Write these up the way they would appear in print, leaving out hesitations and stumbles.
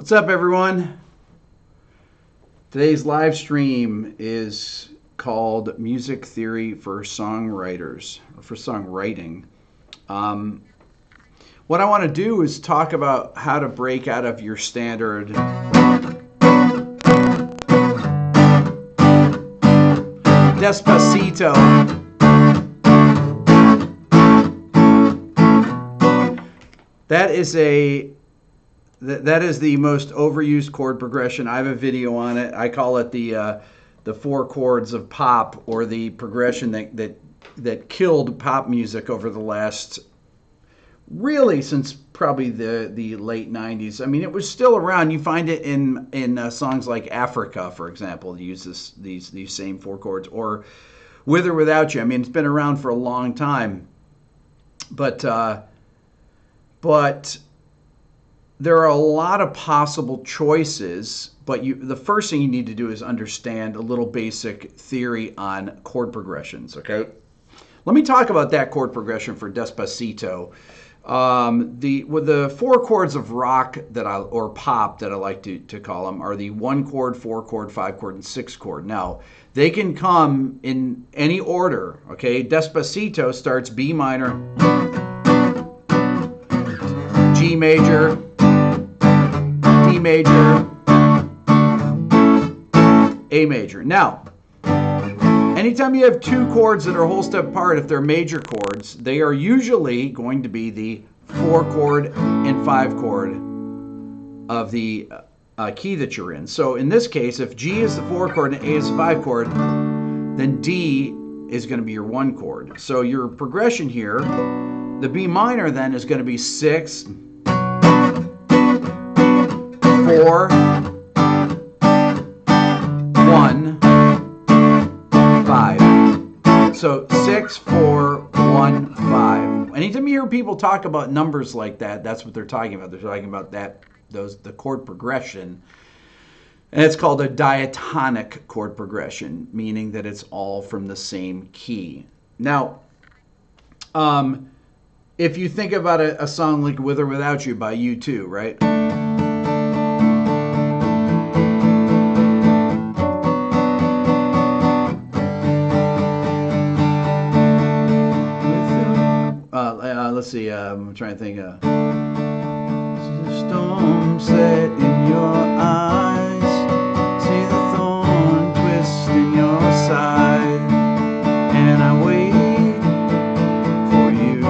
What's up, everyone? Today's live stream is called Music Theory for Songwriters, or for songwriting. What I want to do is talk about how to break out of your standard Despacito. That is the most overused chord progression. I have a video on it. I call it the four chords of pop, or the progression that killed pop music over the last, really since probably the late 90s. I mean, it was still around. You find it in songs like Africa, for example. They use these same four chords, or With or Without You. I mean, it's been around for a long time, but there are a lot of possible choices, but the first thing you need to do is understand a little basic theory on chord progressions, okay? Let me talk about that chord progression for Despacito. With the four chords of rock or pop that I like to call them are the 1 chord, 4 chord, 5 chord, and 6 chord. Now, they can come in any order, okay? Despacito starts B minor, G major, D major, A major. Now, anytime you have two chords that are a whole step apart, if they're major chords, they are usually going to be the 4 chord and 5 chord of the key that you're in. So in this case, if G is the 4 chord and A is the 5 chord, then D is going to be your 1 chord. So your progression here, the B minor then is going to be 6, 4, 1, 5. So 6, 4, 1, 5. Anytime you hear people talk about numbers like that, that's what they're talking about. They're talking about the chord progression. And it's called a diatonic chord progression, meaning that it's all from the same key. Now, if you think about a song like With or Without You by U2, right? Let's see, I'm trying to think. See the storm set in your eyes, see the thorn twist in your side, and I wait for you.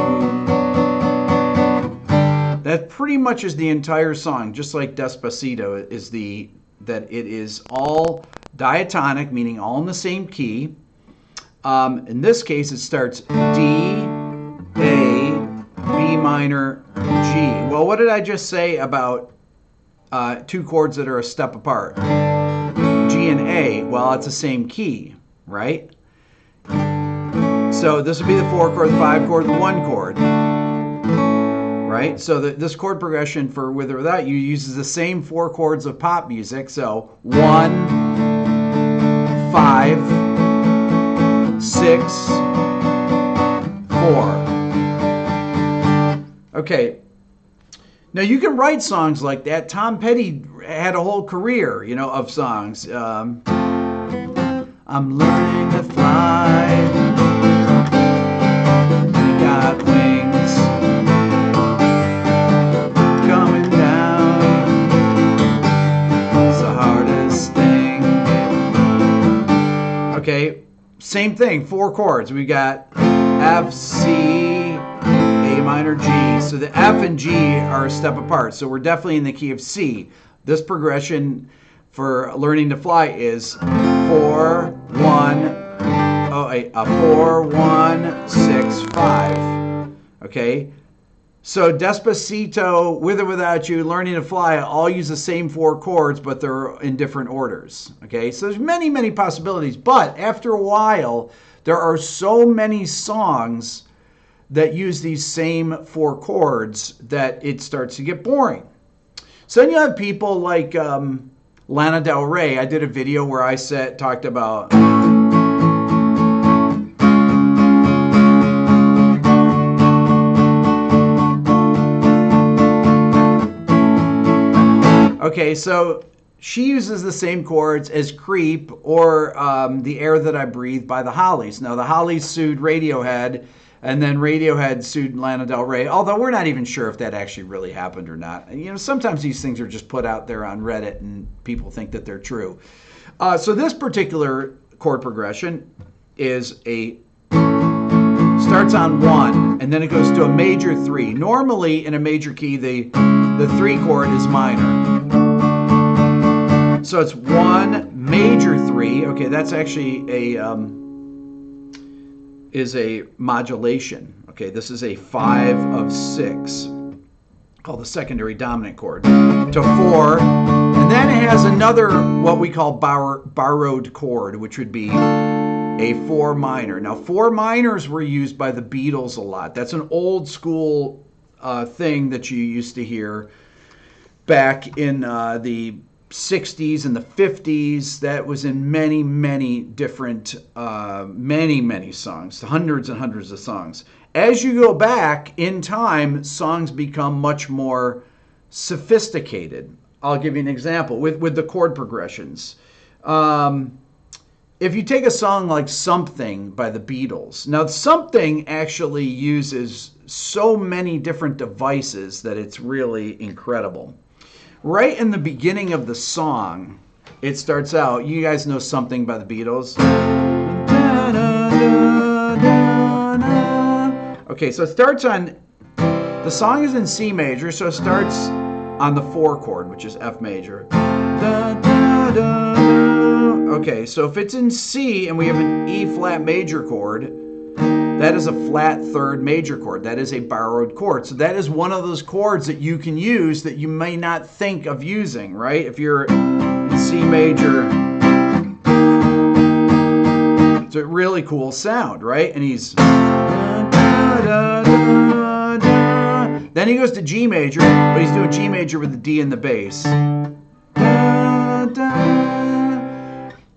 That pretty much is the entire song, just like Despacito that it is all diatonic, meaning all in the same key. In this case, it starts D, A, B minor, G. Well, what did I just say about two chords that are a step apart? G and A. Well, it's the same key, right? So this would be the 4 chord, the 5 chord, the 1 chord, right? So this chord progression for With or Without You uses the same 4 chords of pop music. So 1, 5, 6, 4. Okay, now you can write songs like that. Tom Petty had a whole career, of songs. I'm learning to fly. We got wings coming down. It's the hardest thing. Okay, same thing, 4 chords. We got F, C, A minor, G. So the F and G are a step apart. So we're definitely in the key of C. This progression for Learning to Fly is 4, 1, 6, 5. Okay? So Despacito, With or Without You, Learning to Fly all use the same 4 chords, but they're in different orders. Okay? So there's many, many possibilities. But after a while, there are so many songs that use these same 4 chords that it starts to get boring. So then you have people like Lana Del Rey. I did a video where I talked about Okay, so she uses the same chords as Creep or The Air That I Breathe by the Hollies. Now, the Hollies sued Radiohead, and then Radiohead sued Lana Del Rey, although we're not even sure if that actually really happened or not. You know, sometimes these things are just put out there on Reddit, and people think that they're true. So this particular chord progression is starts on 1, and then it goes to a major 3. Normally, in a major key, the 3 chord is minor. So it's 1 major 3. Okay, that's actually is a modulation. Okay, this is a 5 of 6, called the secondary dominant chord, to 4. And then it has another, what we call borrowed chord, which would be a 4 minor. Now, 4 minors were used by the Beatles a lot. That's an old school thing that you used to hear back in the 60s and the 50s. That was in many, many different, many songs, hundreds and hundreds of songs. As you go back in time, songs become much more sophisticated. I'll give you an example with the chord progressions. If you take a song like Something by the Beatles, now Something actually uses so many different devices that it's really incredible. Right in the beginning of the song, it starts out, you guys know Something by the Beatles. Okay, so it starts on, the song is in C major, so it starts on the 4 chord, which is F major. Okay, so if it's in C and we have an E flat major chord, that is a flat 3rd major chord. That is a borrowed chord. So that is one of those chords that you can use that you may not think of using, right? If you're in C major, it's a really cool sound, right? And he's... Then he goes to G major, but he's doing G major with the D in the bass.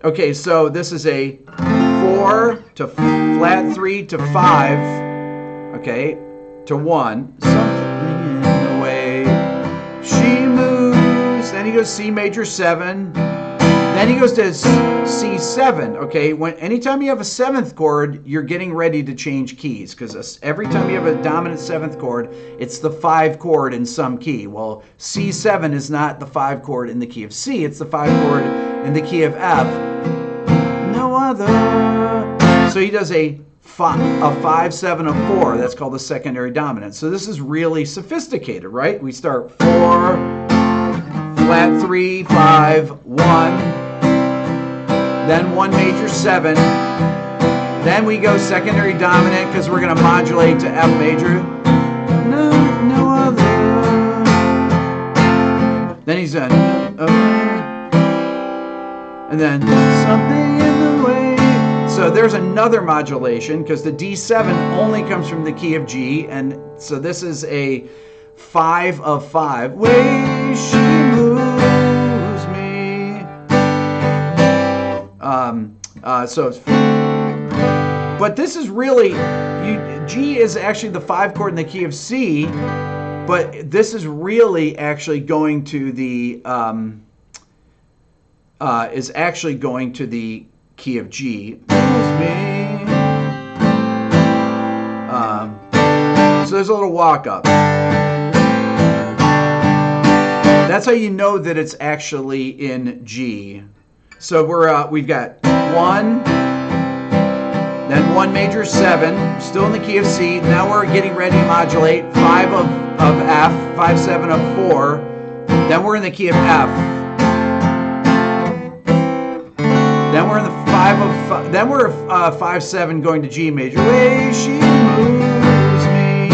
Okay, so this is a 4 to flat 3 to 5, okay, to 1. Something in the way she moves. Then he goes C major 7. Then he goes to C7. Okay, anytime you have a 7th chord, you're getting ready to change keys, because every time you have a dominant 7th chord, it's the 5 chord in some key. Well, C7 is not the 5 chord in the key of C. It's the 5 chord in the key of F. No other. So he does a 5, 7, a 4. That's called the secondary dominant. So this is really sophisticated, right? We start 4, flat 3, 5, 1. Then 1 major 7. Then we go secondary dominant because we're going to modulate to F major. No other. Then he's done. And then something in the way. So there's another modulation because the D7 only comes from the key of G. And so this is a 5 of 5. Way she moves me. But this is really, G is actually the 5 chord in the key of C, but this is really actually going to the, is actually going to the key of G. So there's a little walk up. That's how you know that it's actually in G. So we've got 1, then 1 major 7, still in the key of C. Now we're getting ready to modulate 5 of F, 5, 7 of 4. Then we're in the key of F. Then we're in the 5 of 5. Then we're 5, 7 going to G major. Way she moves me.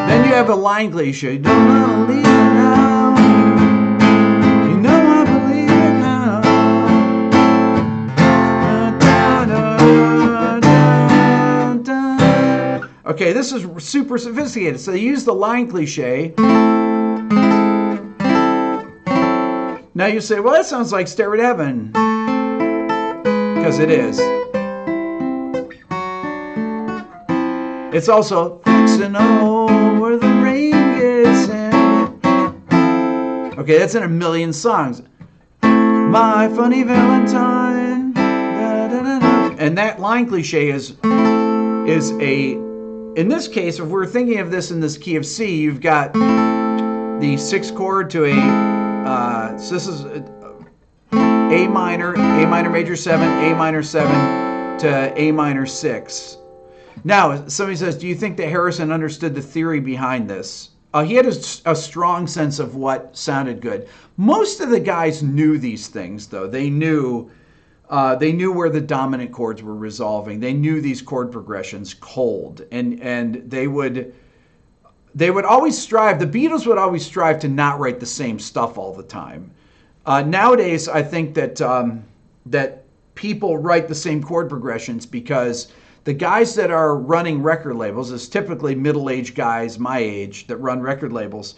Then you have a line cliche. Don't wanna leave now. You know I believe it now. Okay, this is super sophisticated. So they use the line cliche. Now you say, well, that sounds like Stairway to Heaven. Because it is. It's also fixing a hole where the rain gets in. Okay, that's in a million songs. My funny Valentine. Da, da, da, da. And that line cliche is a, in this case, if we're thinking of this in this key of C, you've got the 6th chord to a, so this is A minor major 7, A minor 7 to A minor 6. Now, somebody says, do you think that Harrison understood the theory behind this? He had a strong sense of what sounded good. Most of the guys knew these things, though. They knew where the dominant chords were resolving. They knew these chord progressions cold, and they would always strive. The Beatles would always strive to not write the same stuff all the time. Nowadays, I think that that people write the same chord progressions because the guys that are running record labels is typically middle-aged guys my age that run record labels.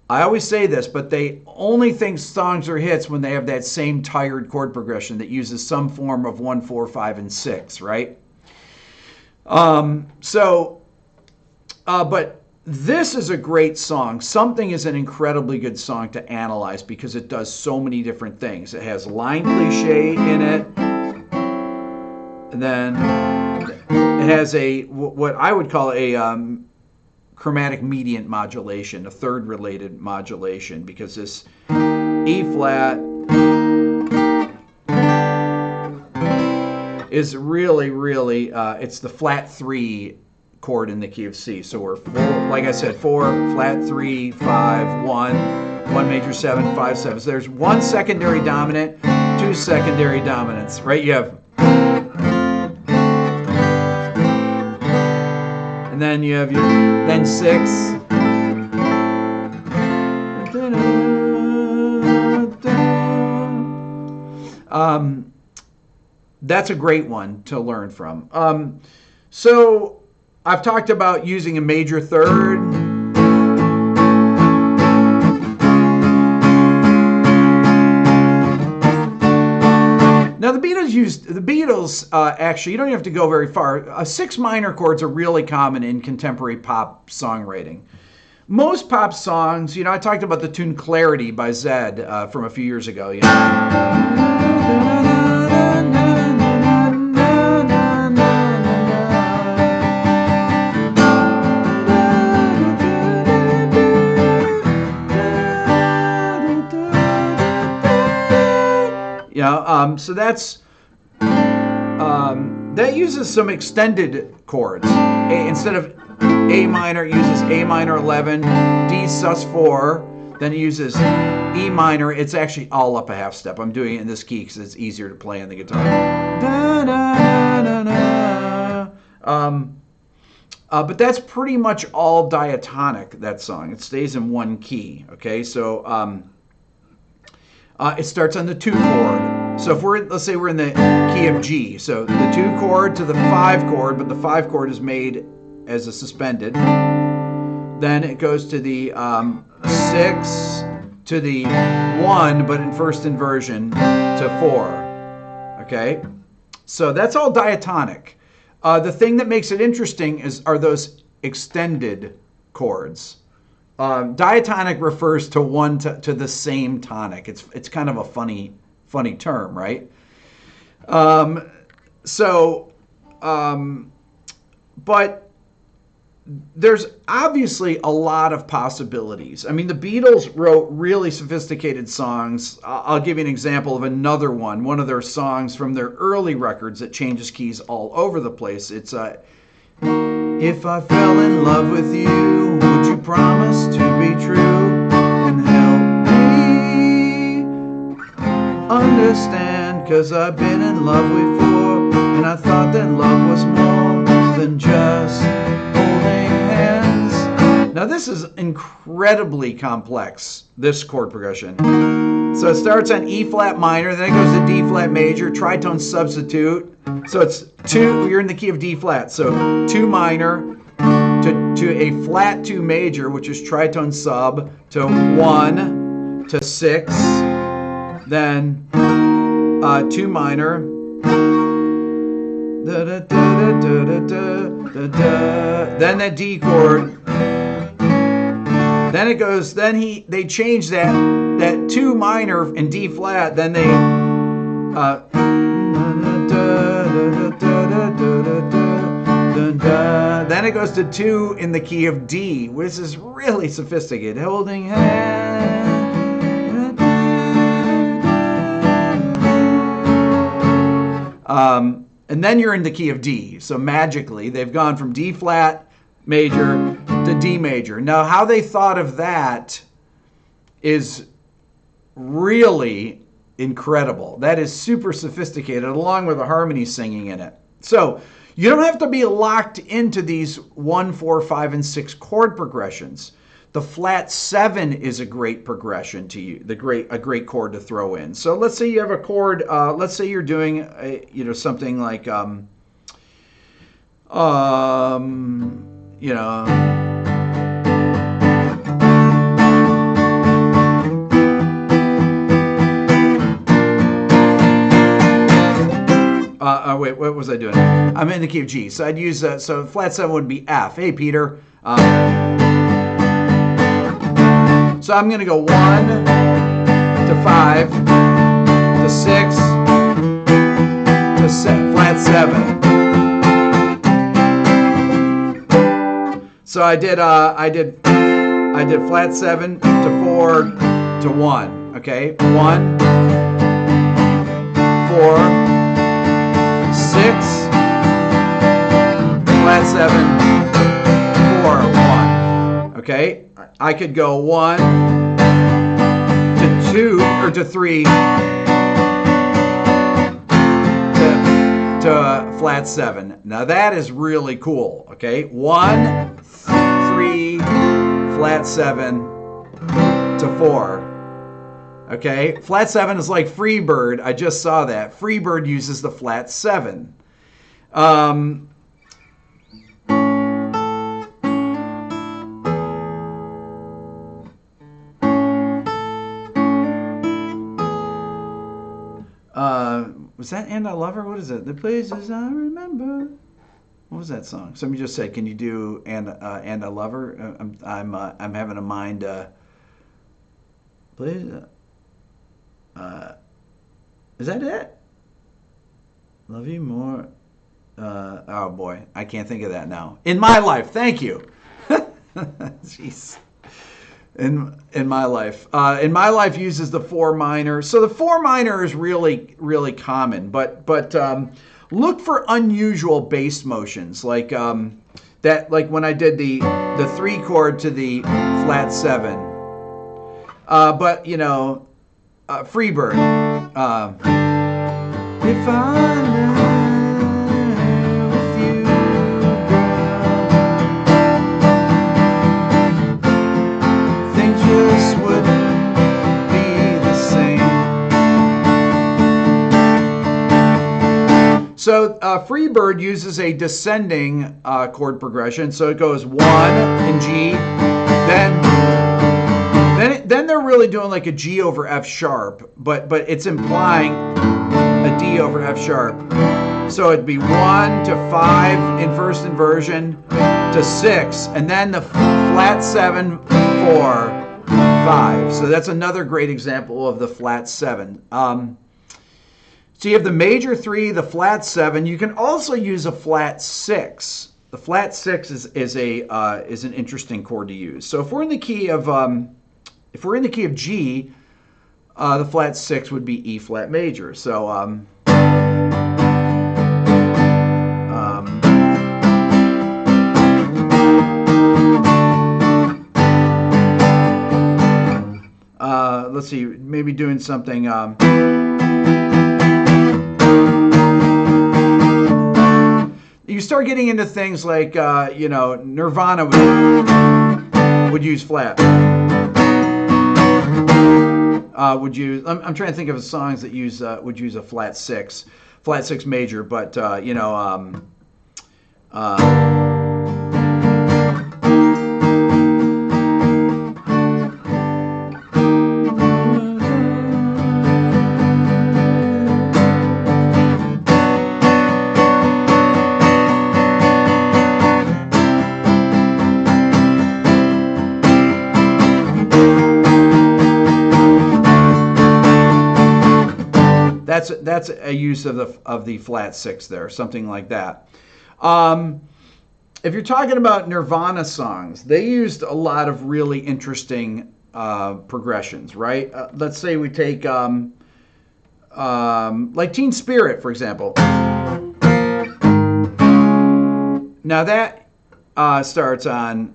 I always say this, but they only think songs are hits when they have that same tired chord progression that uses some form of 1, 4, 5, and 6, right? But this is a great song. Something is an incredibly good song to analyze because it does so many different things. It has line cliche in it. And then it has what I would call a chromatic mediant modulation, a third related modulation, because this E flat is really, really, it's the flat 3 chord in the key of C. So we're, like I said, 4, flat 3, 5, 1 major 7, 5, 7. So there's 1 secondary dominant, 2 secondary dominants, right? You have, and then you have your, then 6. That's a great one to learn from. So I've talked about using a major third. Now the Beatles actually, you don't have to go very far. 6 minor chords are really common in contemporary pop songwriting. Most pop songs, I talked about the tune Clarity by Zed from a few years ago. So that's that uses some extended chords. Instead of A minor, it uses A minor 11, D sus4, then it uses E minor. It's actually all up a half step. I'm doing it in this key because it's easier to play on the guitar. But that's pretty much all diatonic, that song. It stays in one key. Okay, so it starts on the 2 chord. So if let's say we're in the key of G, so the 2 chord to the 5 chord, but the 5 chord is made as a suspended. Then it goes to the 6 to the 1, but in first inversion to 4. Okay, so that's all diatonic. The thing that makes it interesting are those extended chords. Diatonic refers to one to the same tonic. It's kind of a funny term, right? But there's obviously a lot of possibilities. I mean, the Beatles wrote really sophisticated songs. I'll give you an example of another one of their songs from their early records that changes keys all over the place. It's if I fell in love with you, would you promise to be true and help me understand? 'Cause I've been in love before, and I thought that love was more than just holding hands. Now this is incredibly complex, this chord progression. So it starts on E flat minor, then it goes to D flat major, tritone substitute. So it's 2, you're in the key of D flat. So 2 minor to a flat 2 major, which is tritone sub, to 1 to 6, then 2 minor, then that D chord. Then it goes, they change that that 2 minor in D flat, then they then it goes to 2 in the key of D, which is really sophisticated. Holding hand. And then you're in the key of D. So magically, they've gone from D flat major to D major. Now, how they thought of that is really incredible. That is super sophisticated, along with the harmony singing in it. So you don't have to be locked into these 1, 4, 5, and 6 chord progressions. The flat 7 is a great progression to you, a great chord to throw in. So let's say you have a chord. Let's say you're doing something like wait, what was I doing? I'm in the key of G, so I'd use so flat 7 would be F. Hey, Peter. So I'm going to go 1 to 5 to 6 to flat 7. So I did flat 7 to 4 to 1. Okay, 1, 4, 6, flat 7, 4, 1. Okay. I could go 1 to 2 or to 3 to flat 7. Now that is really cool. Okay, 1, 3, flat 7 to 4. Okay, flat 7 is like Freebird. I just saw that. Freebird uses the flat 7. Was that "And I Love Her"? What is it? The places I remember. What was that song? Somebody just said, "Can you do and I Love Her"? I'm having a mind. Please. Is that it? Love you more. Oh boy, I can't think of that now. In My Life. Thank you. Jeez. In My Life. In My Life uses the 4 minor. So the 4 minor is really, really common. But look for unusual bass motions like that. Like when I did the 3 chord to the flat 7. But Freebird. If I with you, girl, things just wouldn't be the same. So Freebird uses a descending chord progression. So it goes 1 in G, then they're really doing like a G over F sharp, but it's implying a D over F sharp. So it'd be 1 to 5 in first inversion to 6, and then the flat 7, 4, 5. So that's another great example of the flat 7. So you have the major 3, the flat 7. You can also use a flat 6. The flat 6 is an interesting chord to use. So if we're in the key of G, the flat 6 would be E flat major. So let's see, maybe doing something. You start getting into things like Nirvana would use flat. I'm trying to think of songs that would use a flat 6 major, but that's a use of the flat 6 there, something like that. If you're talking about Nirvana songs, they used a lot of really interesting progressions, right? Let's say we take like Teen Spirit, for example. Now that starts on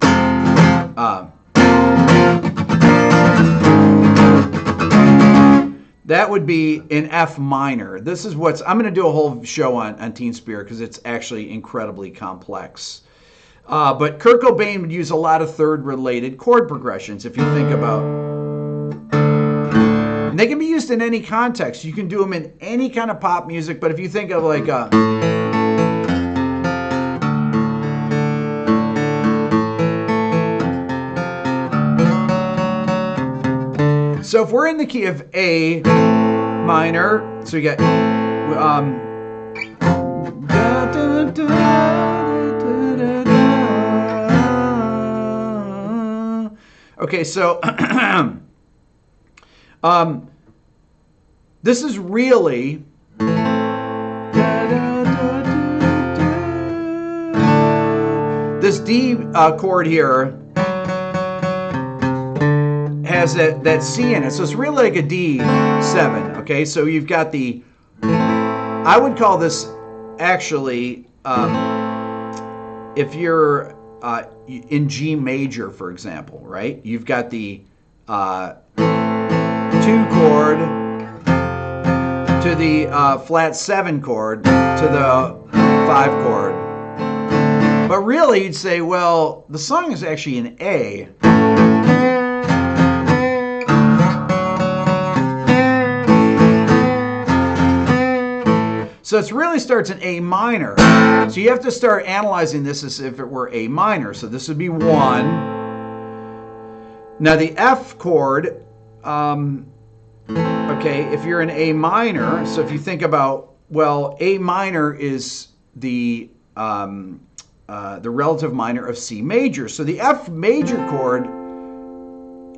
that would be in F minor. This is what's, I'm going to do a whole show on Teen Spirit because it's actually incredibly complex. But Kurt Cobain would use a lot of third-related chord progressions, if you think about. And they can be used in any context. You can do them in any kind of pop music, but if you think of like so if we're in the key of A minor, so we get okay, so this is really this D chord here has that C in it, so it's really like a D7. Okay, so you've got the, I would call this actually, if you're in G major, for example, right? You've got the 2 chord to the flat 7 chord to the 5 chord. But really, you'd say, well, the song is actually in A. So it really starts in A minor. So you have to start analyzing this as if it were A minor. So this would be 1. Now the F chord, okay, if you're in A minor, so if you think about, well, A minor is the relative minor of C major. So the F major chord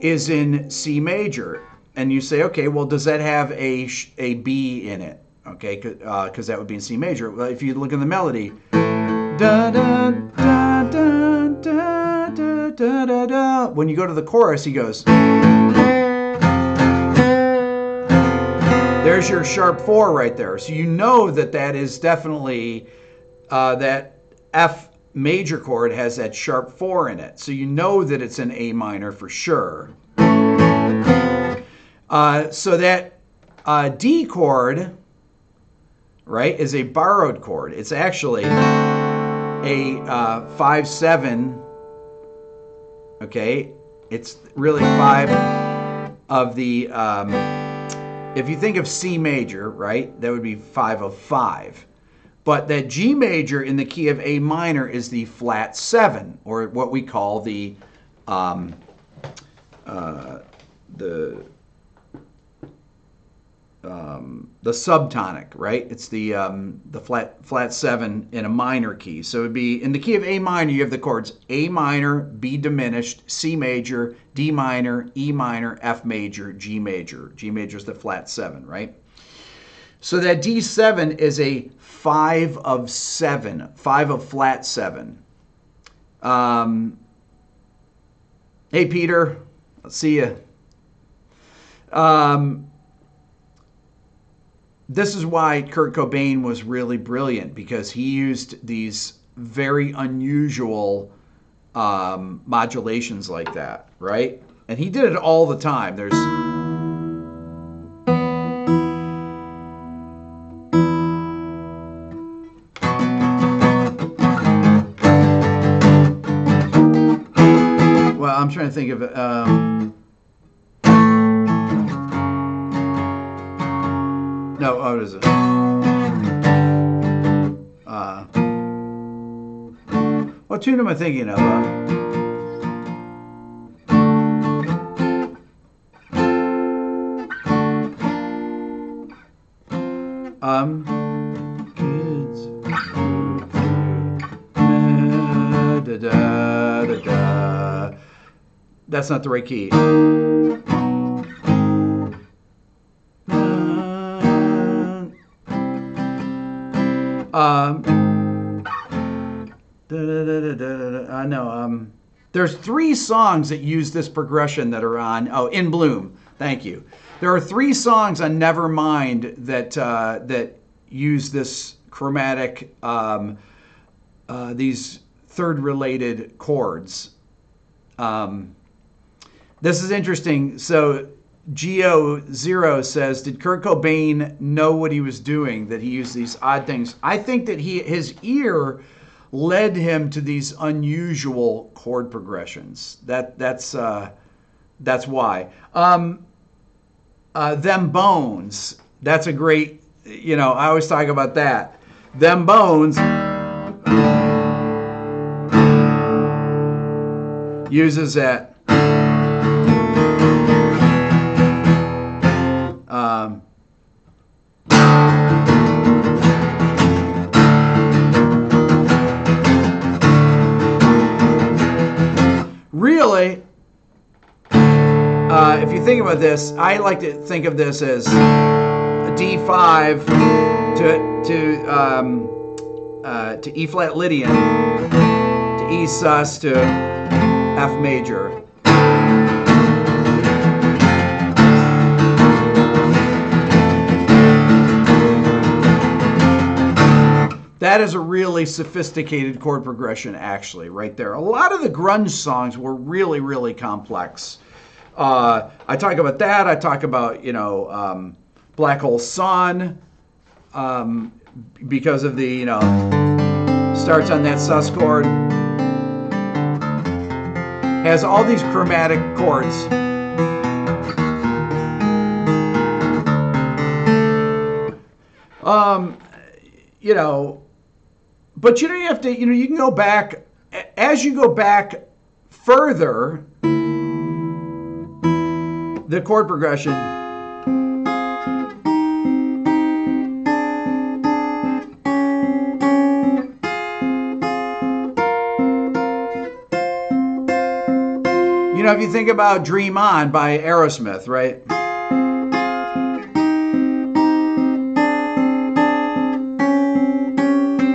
is in C major. And you say, okay, well, does that have a B in it? Okay, because that would be in C major. Well, if you look in the melody, da, da, da, da, da, da, da, da, da. When you go to the chorus, he goes, there's your sharp 4 right there. So you know that that is definitely, that F major chord has that sharp 4 in it. So you know that it's an A minor for sure. So that D chord, right, is a borrowed chord. It's actually a 5/7. Okay, it's really 5 of the. If you think of C major, right, that would be 5 of 5. But that G major in the key of A minor is the flat 7, or what we call the subtonic, right? It's the flat 7 in a minor key. So it would be in the key of A minor, you have the chords A minor, B diminished, C major, D minor, E minor, F major, G major. G major is the flat 7, right? So that D7 is a 5 of 7, 5 of flat 7. Hey, Peter, I'll see you. This is why Kurt Cobain was really brilliant, because he used these very unusual modulations like that, right? And he did it all the time. There's well, I'm trying to think of it. No, what is it? What tune am I thinking of? Kids. Da, da, da, da. That's not the right key. There's 3 songs that use this progression that are on, In Bloom, thank you. There are 3 songs on Nevermind that use this chromatic, these third-related chords. This is interesting. So Geo0 says, did Kurt Cobain know what he was doing, that he used these odd things? I think that his ear led him to these unusual chord progressions. That's why. Them Bones, that's a great, I always talk about that. Them Bones uses that. Really, if you think about this, I like to think of this as a D5 to E flat Lydian to E sus to F major. That is a really sophisticated chord progression, actually, right there. A lot of the grunge songs were really, really complex. I talk about that. I talk about, Black Hole Sun, because of the, starts on that sus chord. Has all these chromatic chords. But you don't have to, you can go back, as you go back further, the chord progression. If you think about Dream On by Aerosmith, right?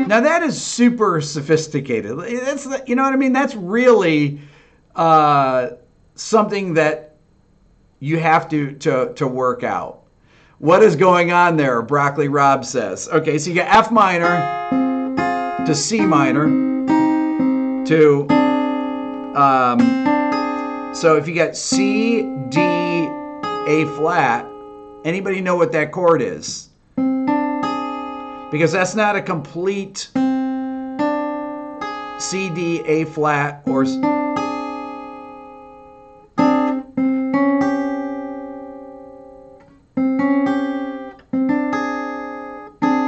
Now that is super sophisticated. That's what I mean? That's really something that you have to work out. What is going on there? Broccoli Rob says. Okay, so you got F minor to C minor to so if you got C, D, A flat, anybody know what that chord is? Because that's not a complete C, D, A flat, or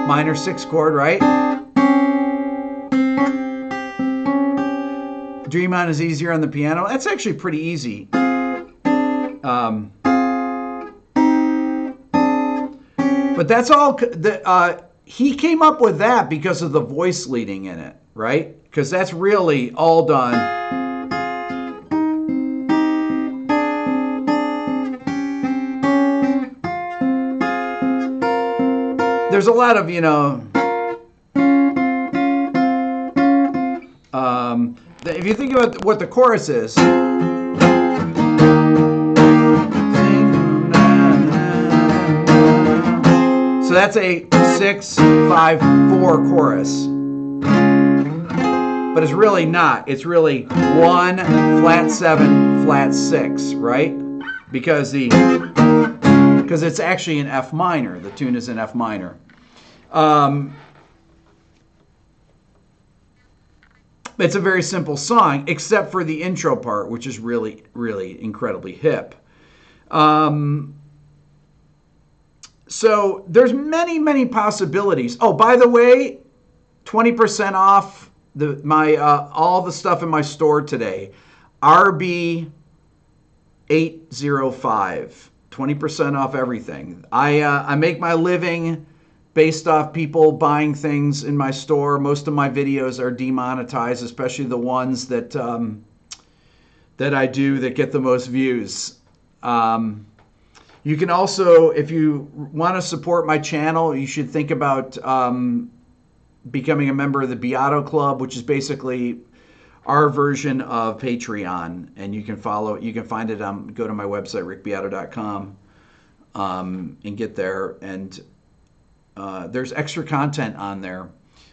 minor 6 chord, right? Dream On is easier on the piano. That's actually pretty easy. But that's all. He came up with that because of the voice leading in it, right? Because that's really all done. There's a lot of, if you think about what the chorus is, so that's a 6-5-4 chorus, but it's really not. It's really 1 flat 7 flat 6, right? Because it's actually in F minor. The tune is in F minor. It's a very simple song, except for the intro part, which is really, really incredibly hip. So there's many, many possibilities. Oh, by the way, 20% off all the stuff in my store today. RB805, 20% off everything. I make my living based off people buying things in my store. Most of my videos are demonetized, especially the ones that I do that get the most views. You can also, if you want to support my channel, you should think about becoming a member of the Beato Club, which is basically our version of Patreon, and you can find it go to my website, rickbeato.com, and get there. And there's extra content on there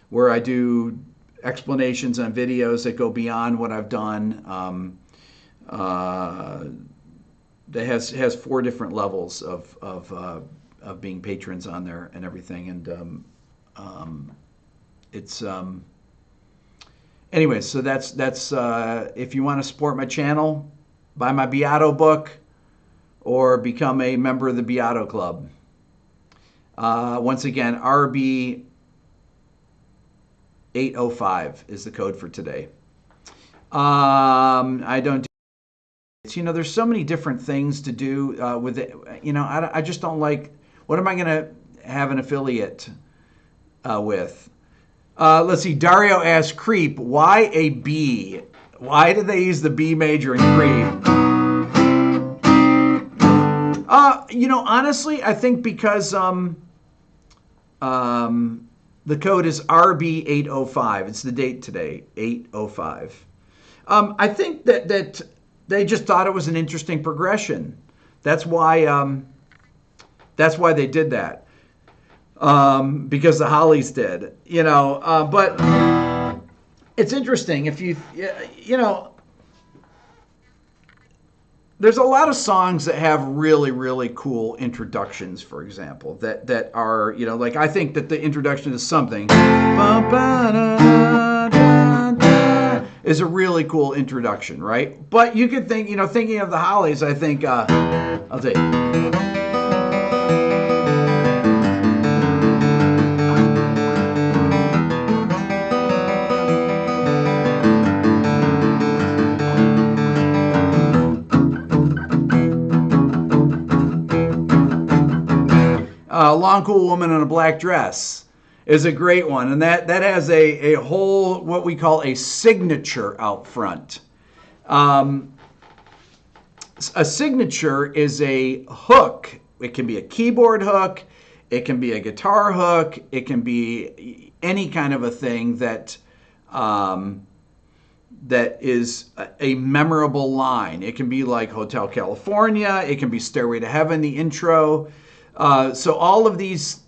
where I do explanations on videos that go beyond what I've done. That has 4 different levels of being patrons on there and everything. And it's anyway, so that's if you want to support my channel, buy my Beato book or become a member of the Beato Club. Once again, RB 805 is the code for today. I don't do, there's so many different things to do with it. I just don't like, what am I going to have an affiliate with? Let's see, Dario asks, Creep, why a B? Why did they use the B major in Creep? Honestly, I think because the code is RB805. It's the date today, 805. I think that they just thought it was an interesting progression. That's why they did that. Because the Hollies did, but it's interesting if there's a lot of songs that have really, really cool introductions, for example, that are, like I think that the introduction to Something is a really cool introduction, right? But you could think, thinking of the Hollies, I think, I'll tell you. Long Cool Woman in a Black Dress is a great one. And that has a whole, what we call a signature out front. A signature is a hook. It can be a keyboard hook. It can be a guitar hook. It can be any kind of a thing that is a memorable line. It can be like Hotel California. It can be Stairway to Heaven, the intro. So all of these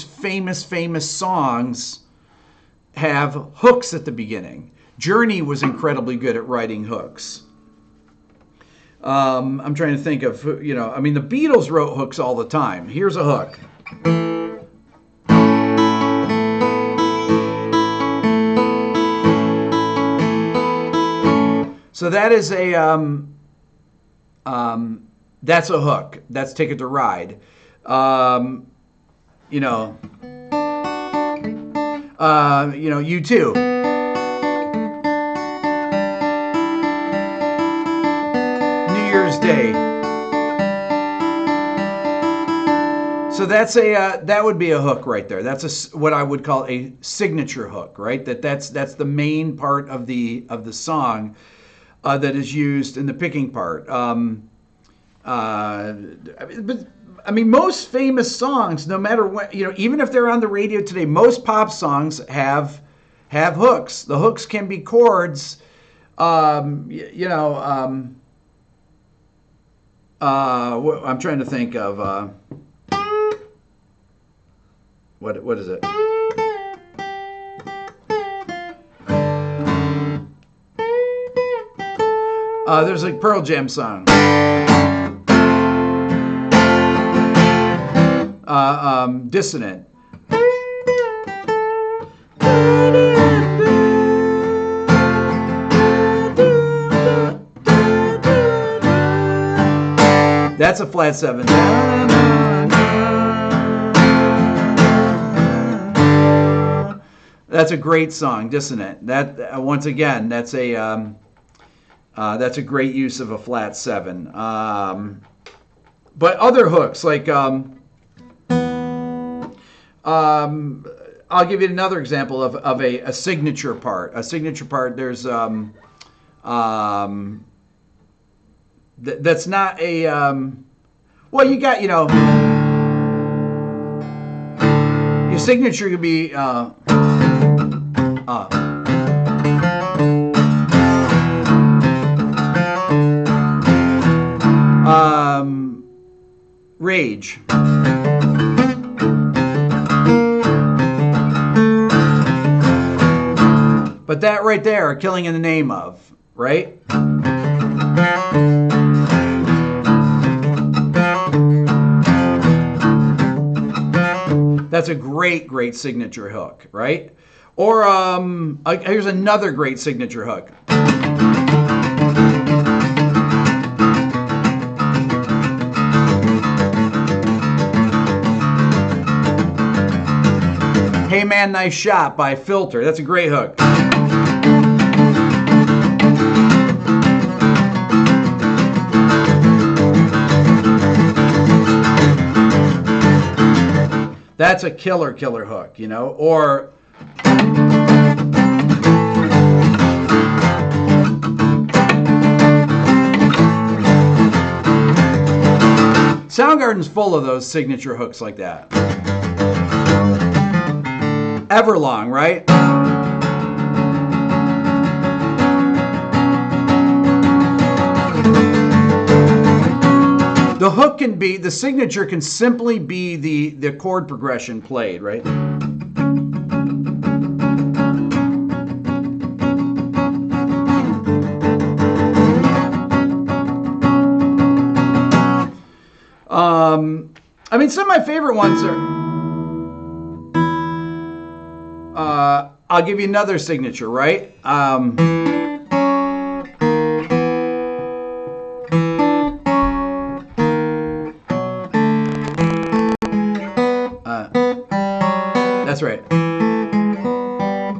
famous songs have hooks at the beginning. Journey was incredibly good at writing hooks. I'm trying to think of, the Beatles wrote hooks all the time. Here's a hook. So that is that's a hook. That's Ticket to Ride. U2. New Year's Day. So that's that would be a hook right there. That's what I would call a signature hook, right? That's the main part of the song that is used in the picking part. Most famous songs, no matter what, even if they're on the radio today, most pop songs have hooks. The hooks can be chords. I'm trying to think of what is it? There's a Pearl Jam song. Dissonant. That's a flat 7. That's a great song, Dissonant. That once again, that's a great use of a flat 7. But other hooks like I'll give you another example of a signature part. A signature part. There's that's not a well, you got signature could be rage. But that right there, killing in the name of, right? That's a great, great signature hook, right? Or here's another great signature hook. Hey Man, Nice Shot by Filter. That's a great hook. That's a killer hook, you know? Or Soundgarden's full of those signature hooks like that. Everlong, right? The hook can be, the signature can simply be the chord progression played, right? I mean, some of my favorite ones are, I'll give you another signature, right? That's right.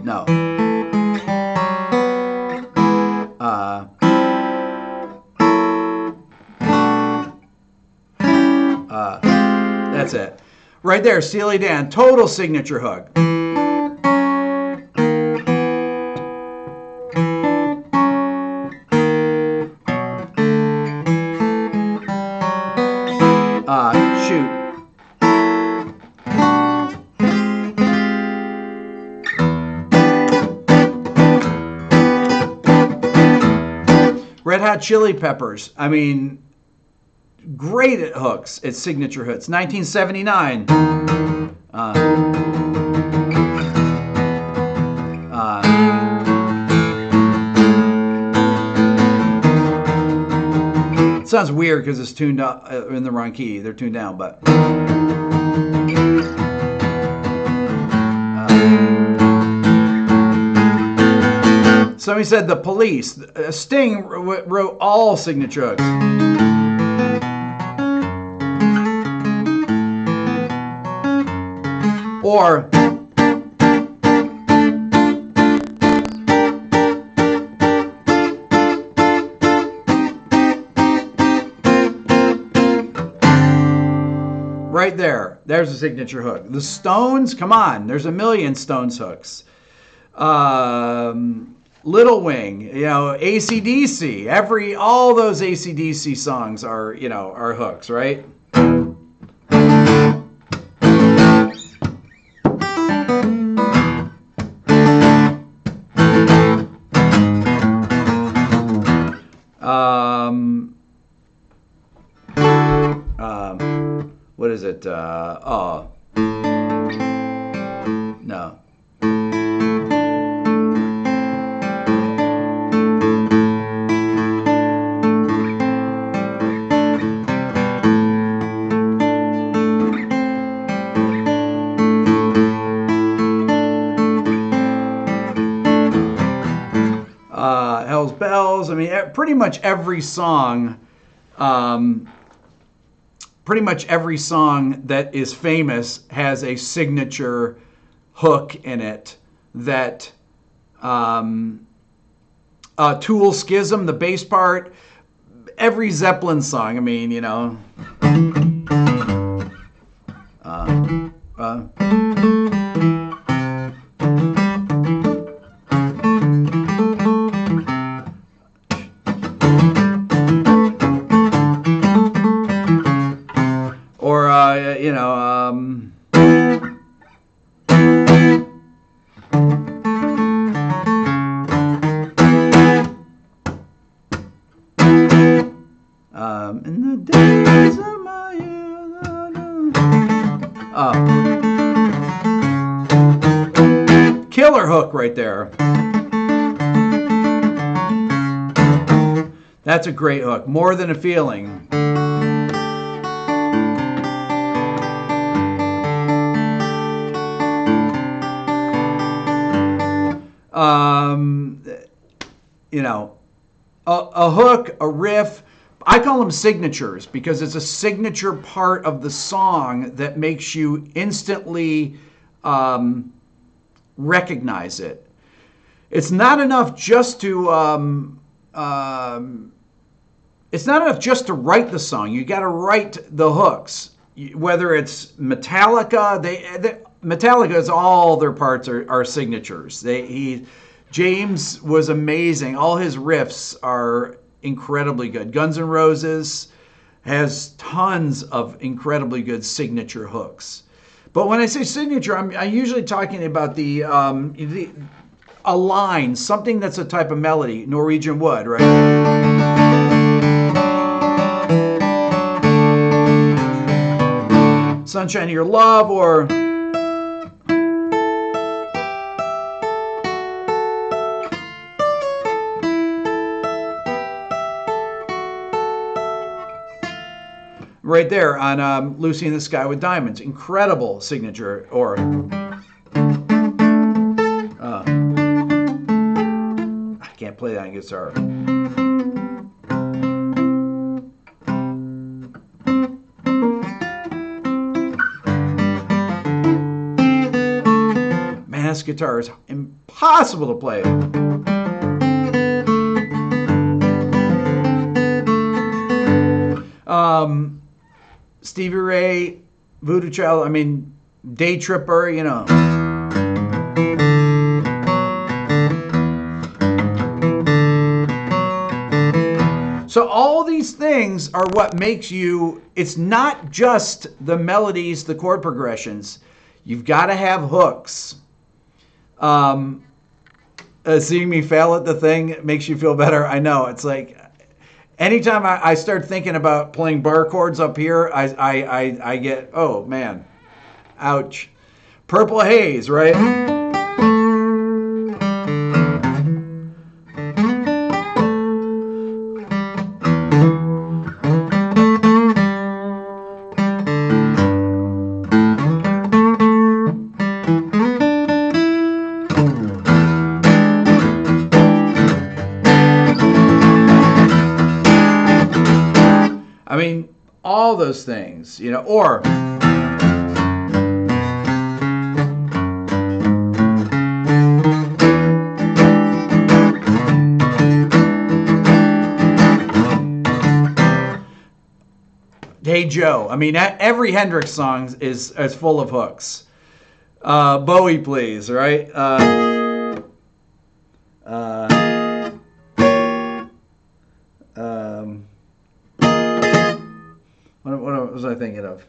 No. That's it. Right there, Steely Dan, total signature hook. Shoot. Red Hot Chili Peppers. I mean, great at hooks, at signature hooks. 1979. It sounds weird because it's tuned up in the wrong key. They're tuned down, but. Somebody said The Police. Sting wrote all signature hooks. Or right there. There's a signature hook. The Stones, come on. There's a million Stones hooks. Little Wing, you know, AC/DC. All those AC/DC songs are, you know, are hooks, right? What is it? No. Hell's Bells. I mean, pretty much every song that is famous has a signature hook in it that Tool Schism, the bass part, every Zeppelin song, I mean, you know. Days of my youth. Killer hook right there. That's a great hook. More Than a Feeling. You know, a hook, a riff. I call them signatures because it's a signature part of the song that makes you instantly recognize it. It's not enough just to write the song. You got to write the hooks. Whether it's Metallica, Metallica's all their parts are signatures. James was amazing. All his riffs are incredibly good. Guns N' Roses has tons of incredibly good signature hooks. But when I say signature, I'm usually talking about a line, something that's a type of melody. Norwegian Wood, right? Sunshine of Your Love, or right there on Lucy in the Sky with Diamonds. Incredible signature. Or I can't play that on guitar. Man, this guitar is impossible to play. Stevie Ray, Voodoo Child, I mean, Day Tripper, you know. So all these things are what makes you, it's not just the melodies, the chord progressions. You've got to have hooks. Seeing me fail at the thing makes you feel better. I know, it's like, anytime I start thinking about playing bar chords up here, I get, oh man, ouch. Purple Haze, right? I mean, all those things, you know, or Hey Joe. I mean, every Hendrix song is full of hooks. Bowie, please, right? What was I thinking of?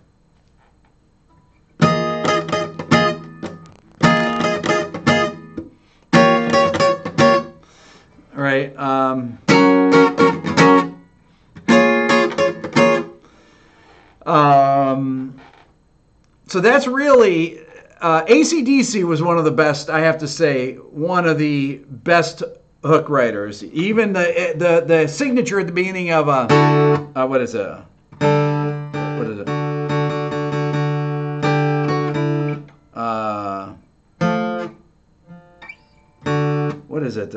All right. So that's really, AC/DC was one of the best, I have to say, one of the best hook writers. Even the signature at the beginning of, what is it? What is it? What is it?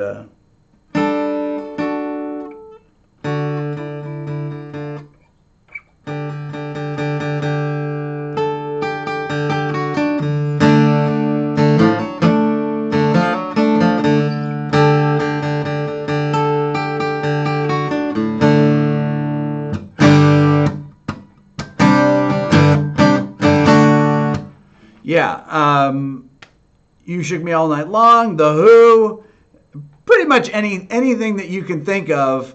Yeah, You Shook Me All Night Long, The Who, pretty much anything that you can think of.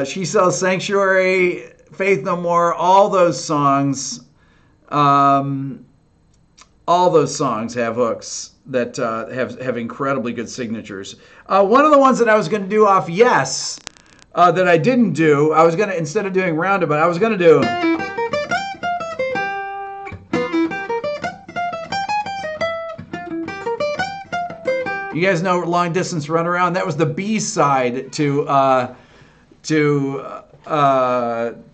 She Sells Sanctuary, Faith No More, all those songs have hooks that have incredibly good signatures. One of the ones that I was going to do off Yes that I didn't do. I was gonna, instead of doing roundabout, I was gonna do. You guys know Long Distance Runaround? That was the B side to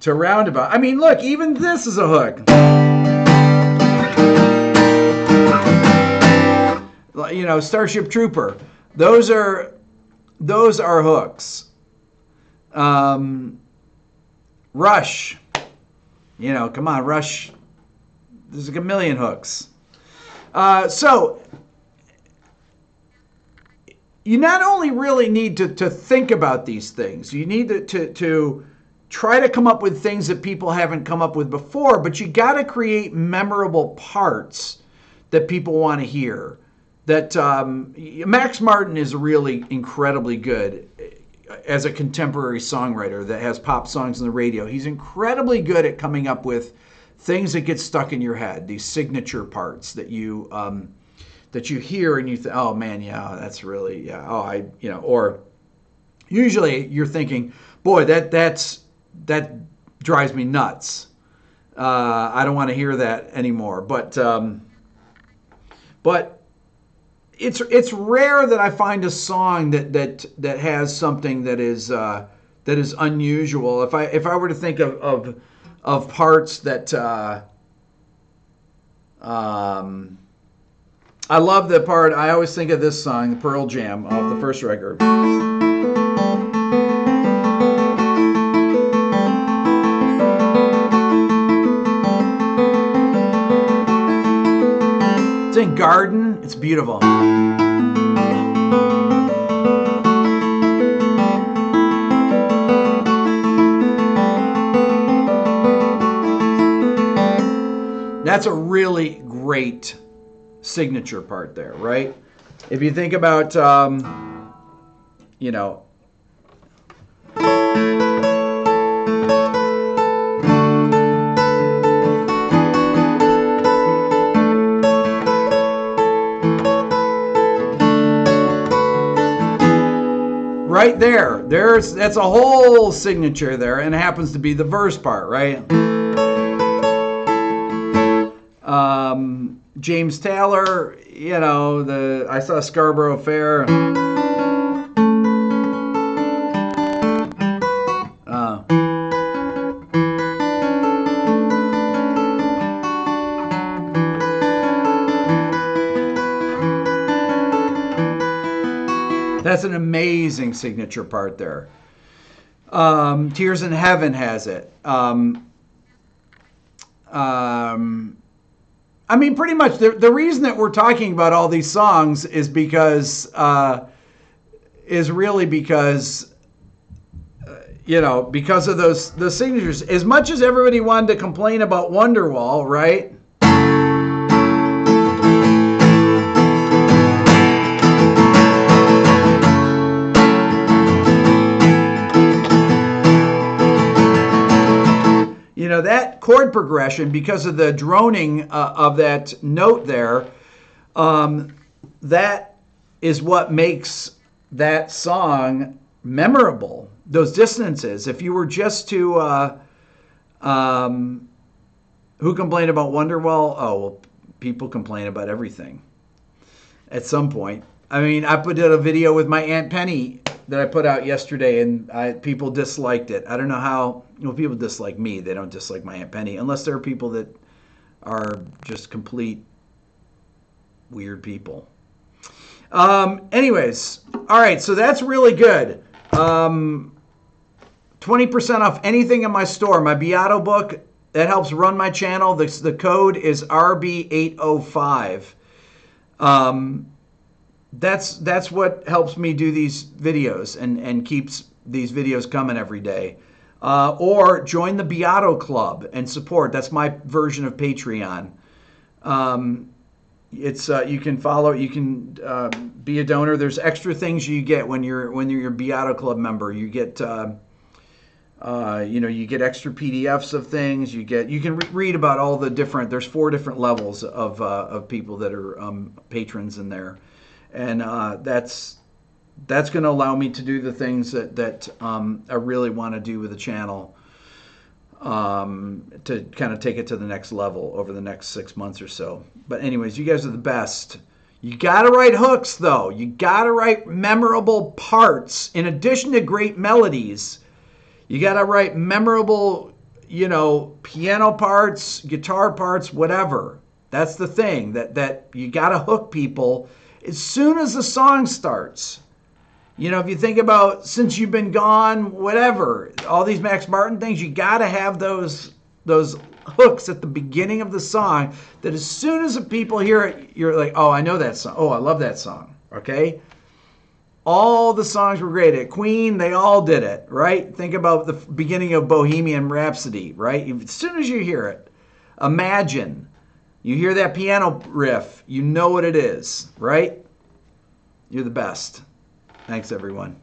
Roundabout. I mean, look, even this is a hook. You know, Starship Trooper. Those are hooks. Rush. You know, come on, Rush. There's like a million hooks. So you not only really need to think about these things, you need to try to come up with things that people haven't come up with before, but you got to create memorable parts that people want to hear. That Max Martin is really incredibly good as a contemporary songwriter that has pop songs on the radio. He's incredibly good at coming up with things that get stuck in your head, these signature parts that you hear and you think, oh man, yeah, that's really, yeah, oh, or usually you're thinking, boy, that drives me nuts. I don't want to hear that anymore. But it's rare that I find a song that has something that is unusual. If I were to think of parts that I love the part. I always think of this song, the Pearl Jam, off the first record. It's in Garden. It's beautiful. That's a really great signature part there, right? If you think about, you know, right there, that's a whole signature there, and it happens to be the verse part, right? James Taylor, you know, I saw Scarborough Fair. That's an amazing signature part there. Tears in Heaven has it. I mean, pretty much the reason that we're talking about all these songs is because, you know, because of those signatures. As much as everybody wanted to complain about Wonderwall, right? You know, that chord progression, because of the droning of that note there, that is what makes that song memorable. Those dissonances. If you were just to, who complained about Wonderwall? Oh, well, people complain about everything at some point. I mean, I put out a video with my Aunt Penny that I put out yesterday, and people disliked it. I don't know how. Well, people dislike me. They don't dislike my Aunt Penny, unless there are people that are just complete weird people. Anyways, all right, so that's really good. 20% off anything in my store. My Beato book, that helps run my channel. The code is RB805. That's what helps me do these videos and keeps these videos coming every day. Or join the Beato Club and support. That's my version of Patreon. It's you can follow. You can be a donor. There's extra things you get when you're a Beato Club member. You get you get extra PDFs of things. You can read about all the different. There's 4 different levels of people that are patrons in there. And that's that's going to allow me to do the things that I really want to do with the channel, to kind of take it to the next level over the next 6 months or so. But anyways, you guys are the best. You got to write hooks, though. You got to write memorable parts. In addition to great melodies, you got to write memorable, piano parts, guitar parts, whatever. That's the thing, that you got to hook people as soon as the song starts. If you think about Since You've Been Gone, whatever, all these Max Martin things, you got to have those hooks at the beginning of the song that as soon as the people hear it, you're like, oh, I know that song. Oh, I love that song. Okay? All the songs were great. At Queen, they all did it, right? Think about the beginning of Bohemian Rhapsody, right? As soon as you hear it, Imagine. You hear that piano riff, you know what it is, right? You're the best. Thanks, everyone.